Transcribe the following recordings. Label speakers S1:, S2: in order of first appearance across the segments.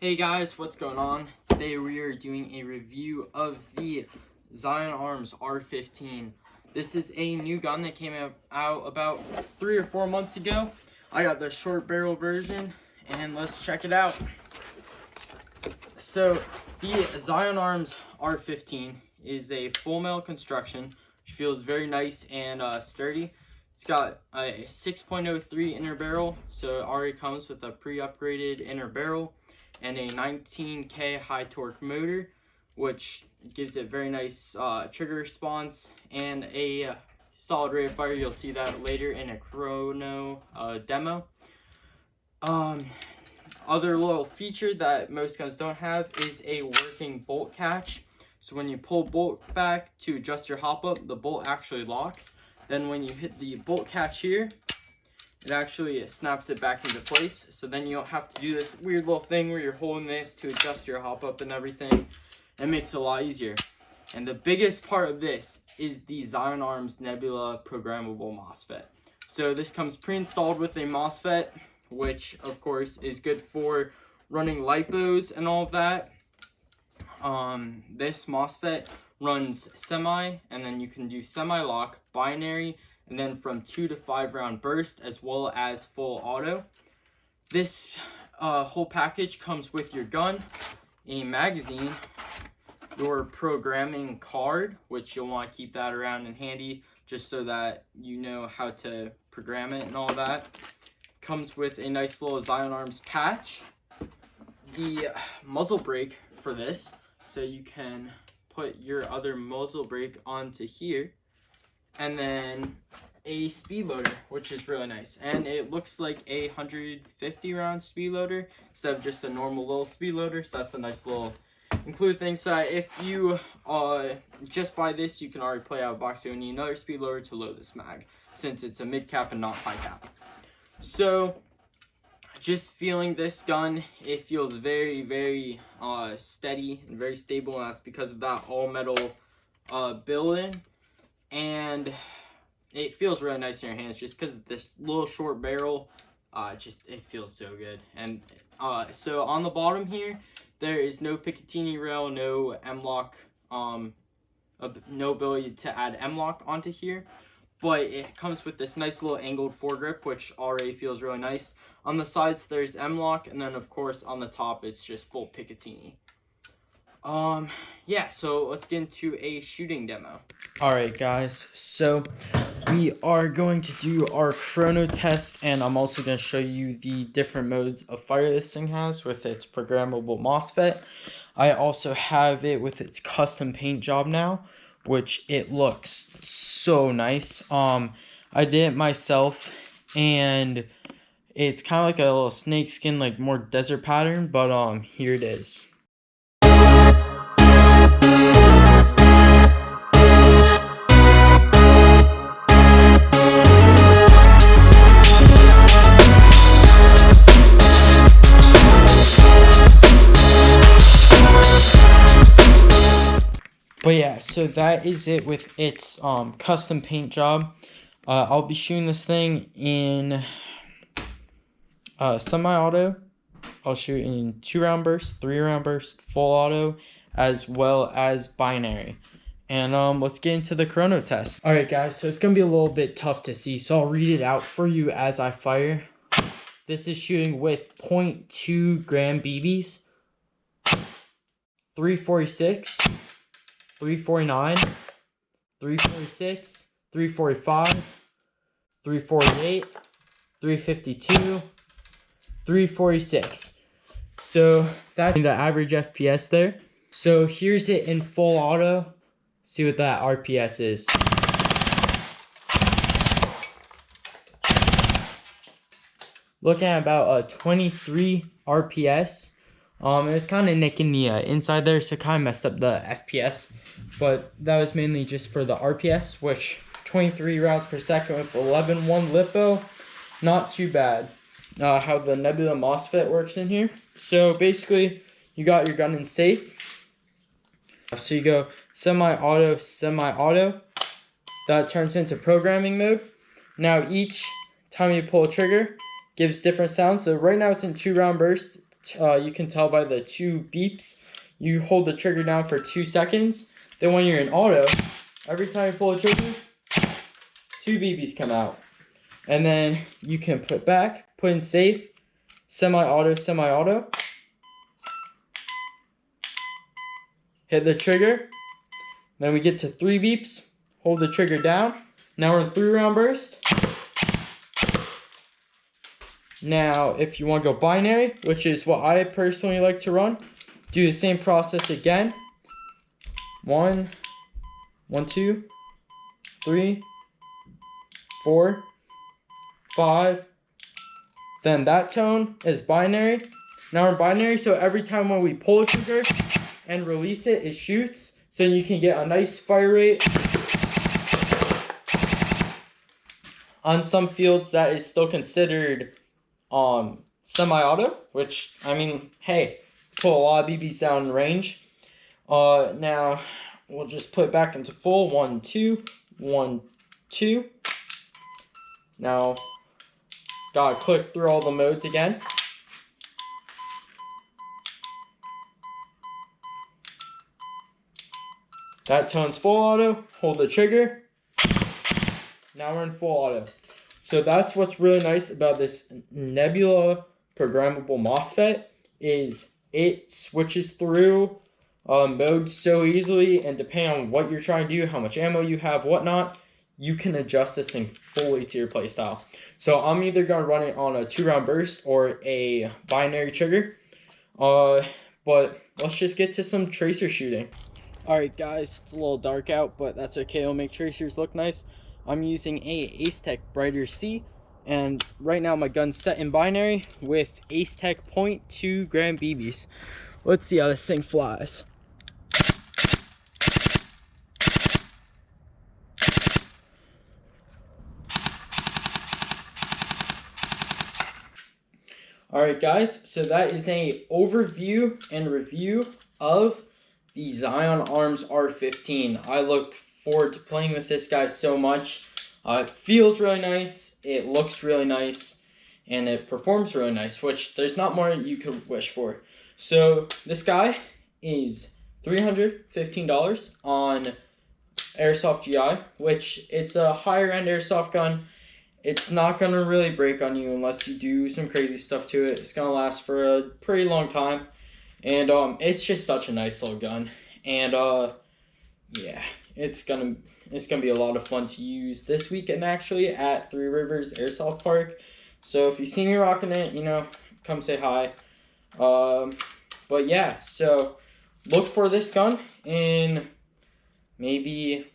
S1: Hey guys, what's going on? Today we are doing a review of the Zion Arms R15. This is a new gun that came out about 3 or 4 months ago. I got the short barrel version and let's check it out. So the Zion Arms R15 is a full metal construction which feels very nice and sturdy. It's got a 6.03 inner barrel, so it already comes with a pre-upgraded inner barrel and a 19K high torque motor, which gives it very nice trigger response and a solid rate of fire. You'll see that later in a chrono demo. Other little feature that most guns don't have is a working bolt catch. So when you pull bolt back to adjust your hop up, the bolt actually locks. Then when you hit the bolt catch here, it actually snaps it back into place. So then you don't have to do this weird little thing where you're holding this to adjust your hop up and everything. It makes it a lot easier. And the biggest part of this is the Zion Arms Nebula programmable Mosfet. So this comes pre-installed with a Mosfet, which of course is good for running lipos and all of that. This Mosfet runs semi, and then you can do semi-lock, binary, and then from 2 to 5 round burst, as well as full auto. This whole package comes with your gun, a magazine, your programming card, which you'll want to keep that around and handy just so that you know how to program it and all that. Comes with a nice little Zion Arms patch, the muzzle brake for this, so you can put your other muzzle brake onto here, and then a speed loader, which is really nice, and it looks like a 150 round speed loader instead of just a normal little speed loader. So that's a nice little include thing. So if you just buy this, you can already play out of box. You need another speed loader to load this mag, since it's a mid cap and not high cap. So just feeling this gun, it feels very, very steady and very stable, and that's because of that all metal build-in, and it feels really nice in your hands just because this little short barrel. It feels so good. And so on the bottom here, there is no Picatinny rail, no M-lock, no ability to add M-lock onto here. But it comes with this nice little angled foregrip, which already feels really nice. On the sides, there's M-lock, and then of course on the top, it's just full Picatinny. Yeah, so let's get into a shooting demo. Alright guys, so we are going to do our chrono test, and I'm also going to show you the different modes of fire this thing has with its programmable Mosfet. I also have it with its custom paint job now, which it looks so nice. I did it myself, and it's kind of like a little snake skin, like more desert pattern, but here it is. But yeah, so that is it with its custom paint job. I'll be shooting this thing in semi-auto. I'll shoot in 2-round burst, 3-round burst, full auto, as well as binary. And let's get into the chrono test. Alright guys, so it's going to be a little bit tough to see, so I'll read it out for you as I fire. This is shooting with 0.2 gram BBs, 346, 349, 346, 345, 348, 352, 346. So that's the average FPS there. So here's it in full auto. See what that RPS is. Looking at about 23 RPS. It was kind of nicking the inside there, so kind of messed up the FPS. But that was mainly just for the RPS, which 23 rounds per second with 11.1 lipo. Not too bad. How the Nebula Mosfet works in here. So basically, you got your gun in safe. So you go semi-auto, semi-auto. That turns into programming mode. Now each time you pull a trigger, gives different sounds. So right now it's in 2-round burst. you can tell by the 2 beeps. You hold the trigger down for 2 seconds. Then when you're in auto, every time you pull the trigger, 2 BBs come out. And then you can put back, put in safe, semi-auto, semi-auto. Hit the trigger. Then we get to 3 beeps. Hold the trigger down. Now we're in 3-round burst. Now, if you want to go binary, which is what I personally like to run, do the same process again. 1, 1, 2, 3, 4, 5. Then that tone is binary. Now we're binary, so every time when we pull a trigger and release it, it shoots. So you can get a nice fire rate. On some fields, that is still considered semi-auto, which, I mean, hey, pull a lot of BBs down in range. Now, we'll just put it back into full. 1, 2, 1, 2. Now, gotta click through all the modes again. That tone's full auto. Hold the trigger. Now we're in full auto. So that's what's really nice about this Nebula programmable Mosfet, is it switches through modes so easily, and depending on what you're trying to do, how much ammo you have, whatnot, you can adjust this thing fully to your playstyle. So I'm either going to run it on a 2-round burst or a binary trigger. But let's just get to some tracer shooting. Alright guys, it's a little dark out, but that's okay, it'll make tracers look nice. I'm using a Ace Tech Brighter C, and right now my gun's set in binary with Ace Tech .2 gram BBs. Let's see how this thing flies. Alright guys, so that is an overview and review of the Zion Arms R15. I look forward to playing with this guy so much. It feels really nice, it looks really nice, and it performs really nice, which there's not more you could wish for. So this guy is $315 on Airsoft GI, which it's a higher end airsoft gun. It's not going to really break on you unless you do some crazy stuff to it. It's going to last for a pretty long time. And it's just such a nice little gun. And yeah, it's gonna be a lot of fun to use this weekend actually at Three Rivers Airsoft Park. So if you see me rocking it, you know, come say hi. But yeah, so look for this gun in maybe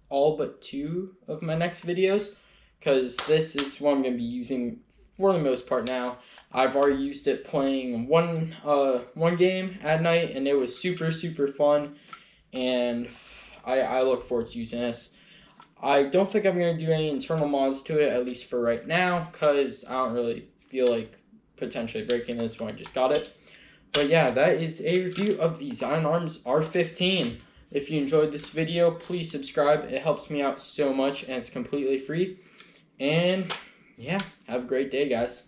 S1: all but 2 of my next videos, because this is what I'm going to be using for the most part now. I've already used it playing one game at night, and it was super fun, and I look forward to using this. I don't think I'm going to do any internal mods to it, at least for right now, because I don't really feel like potentially breaking this when I just got it. But yeah, that is a review of the Zion Arms R15. If you enjoyed this video, please subscribe. It helps me out so much, and it's completely free. And yeah, have a great day, guys.